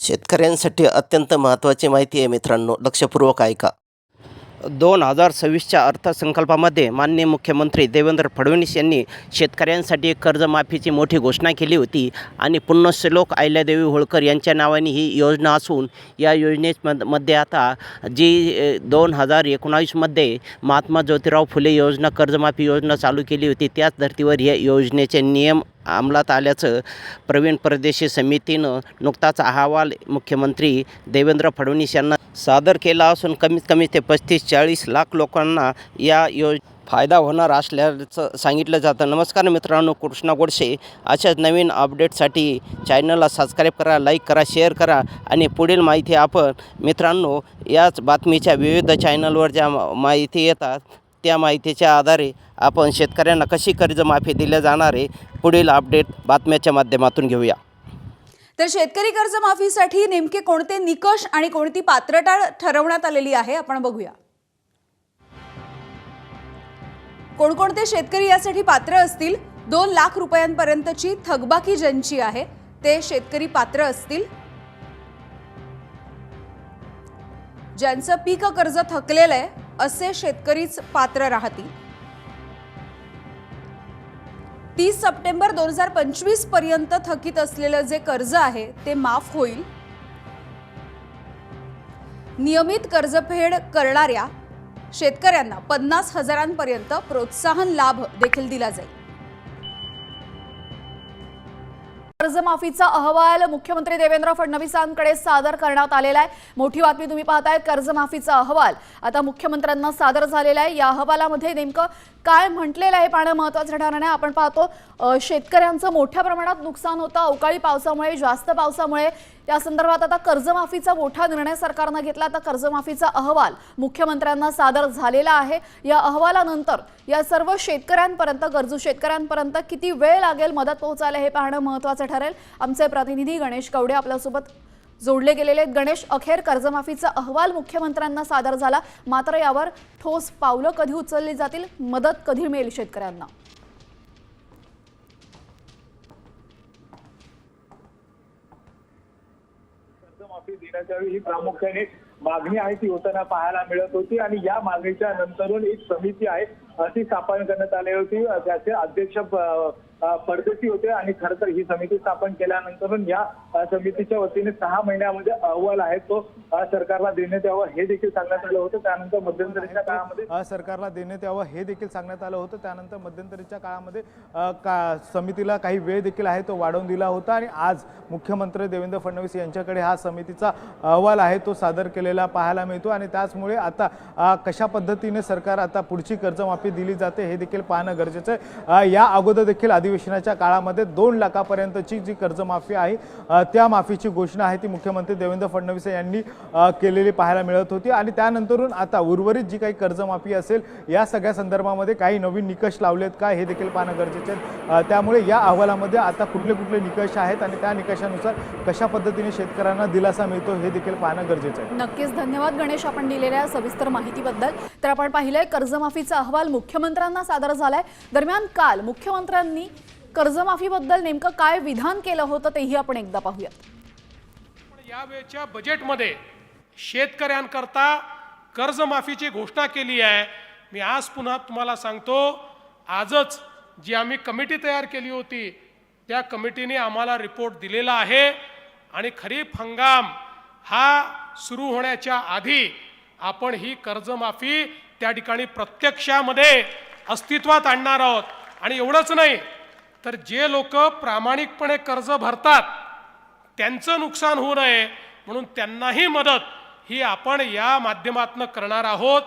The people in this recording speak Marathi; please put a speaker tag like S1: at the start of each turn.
S1: शेतकऱ्यांसाठी अत्यंत महत्त्वाची माहिती आहे मित्रांनो, लक्षपूर्वक ऐका. 2026च्या अर्थसंकल्पामध्ये माननीय मुख्यमंत्री देवेंद्र फडणवीस यांनी शेतकऱ्यांसाठी कर्जमाफीची मोठी घोषणा केली होती आणि पुण्यश्लोक अहिल्यादेवी होळकर यांच्या नावाने ही योजना असून या योजनेमध्ये आता जी 2019मध्ये महात्मा ज्योतिराव फुले योजना कर्जमाफी योजना चालू केली होती, त्याच धर्तीवर या योजनेचे नियम अंमलात आल्याचं प्रवीण परदेशी समितीनं नुकताच अहवाल मुख्यमंत्री देवेंद्र फडणवीस यांना सादर केला असून कमीत कमी ते 35-40 लाख लोकांना या फायदा होणार असल्याचं सांगितलं जातं. नमस्कार मित्रांनो, कृष्णा गोडसे. अशाच नवीन अपडेटसाठी चॅनलला सबस्क्राईब करा, लाईक करा, शेअर करा आणि पुढील माहिती आपण मित्रांनो याच बातमीच्या विविध चॅनलवर ज्या माहिती येतात त्या माहितीच्या आधारे आपण शेतकऱ्यांना कशी कर्जमाफी दिली जाणार आहे पुढील अपडेट बातम्याच्या माध्यमातून घेऊया.
S2: तर शेतकरी कर्जमाफीसाठी नेमके कोणते निकष आणि कोणती पात्रता ठरवण्यात आलेली आहे आपण बघूया. कोणकोणते शेतकरी यासाठी पात्र असतील? 2 लाख रुपयांपर्यंतची थकबाकी ज्यांची आहे ते शेतकरी पात्र असतील. ज्यांचं पीक कर्ज थकलेलं आहे असे शेतकरीच पात्र राहतील. 30 सप्टेंबर 2025 पर्यंत थकीत असलेलं जे कर्ज आहे ते माफ होईल. नियमित कर्जफेड करणाऱ्या शेतकऱ्यांना 50,000पर्यंत प्रोत्साहन लाभ देखील दिला जाईल. कर्जमाफीचा अहवाल मुख्यमंत्री देवेंद्र फडणवीसांकडे सादर करण्यात आलेला आहे. मोठी बातमी तुम्ही पाहताय. कर्जमाफीचा अहवाल आता मुख्यमंत्र्यांना सादर झालेला आहे. या अहवालामध्ये नेमकं काय म्हटलेलं आहे पाहणं महत्त्वाचं ठरणार आहे. आपण पाहतो शेतकऱ्यांचं मोठ्या प्रमाणात नुकसान होतं अवकाळी पावसामुळे, जास्त पावसामुळे. या संदर्भात आता कर्जमाफीचा मोठा निर्णय सरकारने घेतला. आता कर्जमाफीचा अहवाल मुख्यमंत्र्यांना सादर झालेला आहे. या अहवालानंतर या सर्व शेतकऱ्यांपर्यंत, गरजू शेतकऱ्यांपर्यंत किती वेळ लागेल मदत पोहोचायला हे पाहणं महत्त्वाचं ठरेल. आमचे प्रतिनिधी गणेश कवडे आपल्यासोबत जोडले गेलेले आहेत. गणेश, अखेर कर्जमाफीचा अहवाल मुख्यमंत्र्यांना सादर झाला, मात्र यावर ठोस पावलं कधी उचलली जातील, मदत कधी मिळेल शेतकऱ्यांना?
S3: कर्जमाफी देण्याच्या वेळी ही प्रामुख्याने मागणी आहे ती होताना पाहायला मिळत होती आणि या मागणीच्या नंतरून एक समिती आहे ती स्थापन करण्यात आली होती. त्याचे अध्यक्ष परदेशी होते आणि खरं तर ही समिती स्थापन केल्यानंतर या समितीच्या वतीने 6 महिन्यामध्ये अहवाल आहे तो सरकारला देण्यात यावा हे देखील सांगण्यात आलं होतं. त्यानंतर मध्यंतरीच्या काळामध्ये
S4: सरकारला देण्यात यावं हे देखील सांगण्यात आलं होतं. त्यानंतर मध्यंतरीच्या काळामध्ये समितीला काही वेळ देखील आहे तो वाढवून दिला होता आणि आज मुख्यमंत्री देवेंद्र फडणवीस यांच्याकडे हा समितीचा अहवाल आहे तो सादर केलेला पाहायला मिळतो आणि त्याचमुळे आता कशा पद्धतीने सरकार आता पुढची कर्जमाफी दिली जाते हे देखील पाहणं गरजेचं आहे. या अगोदर देखील अधिवेशनाच्या काळामध्ये 2 लाखापर्यंतची जी कर्जमाफी आहे त्या माफीची घोषणा आहे ती मुख्यमंत्री देवेंद्र फडणवीस यांनी केलेली पाहायला मिळत होती आणि त्यानंतरून आता उर्वरित जी काही कर्जमाफी असेल या सगळ्या संदर्भामध्ये काही नवीन निकष लावलेत का हे देखील पाहणं गरजेचे आहे. त्यामुळे या अहवालामध्ये आता कुठले कुठले निकष आहेत आणि त्या निकषानुसार कशा पद्धतीने शेतकऱ्यांना दिलासा मिळतो हे देखील पाहणं गरजेचं आहे.
S2: नक्कीच धन्यवाद गणेश आपण दिलेल्या सविस्तर माहितीबद्दल. तर आपण पाहिलंय कर्जमाफीचा अहवाल मुख्यमंत्र्यांना सादर झालाय. दरम्यान काल मुख्यमंत्र्यांनी कर्जमाफीबद्दल नेमकं काय विधान केलं होतं तेही आपण एकदा पाहूयात.
S5: यावेळच्या बजेटमध्ये शेतकऱ्यांकरता कर्जमाफीची घोषणा केली आहे. मी आज पुन्हा तुम्हाला सांगतो, आजच जी आम्ही कमिटी तयार केली होती त्या कमिटीने आम्हाला रिपोर्ट दिलेला आहे आणि खरीप हंगाम हा सुरू होण्याच्या आधी आपण ही कर्जमाफी त्या ठिकाणी प्रत्यक्षामध्ये अस्तित्वात आणणार आहोत. आणि एवढंच नाही तर जे लोक प्रामाणिकपणे कर्ज भरतात त्यांचं नुकसान होऊ नये म्हणून त्यांनाही मदत ही आपण या माध्यमातून करणार आहोत.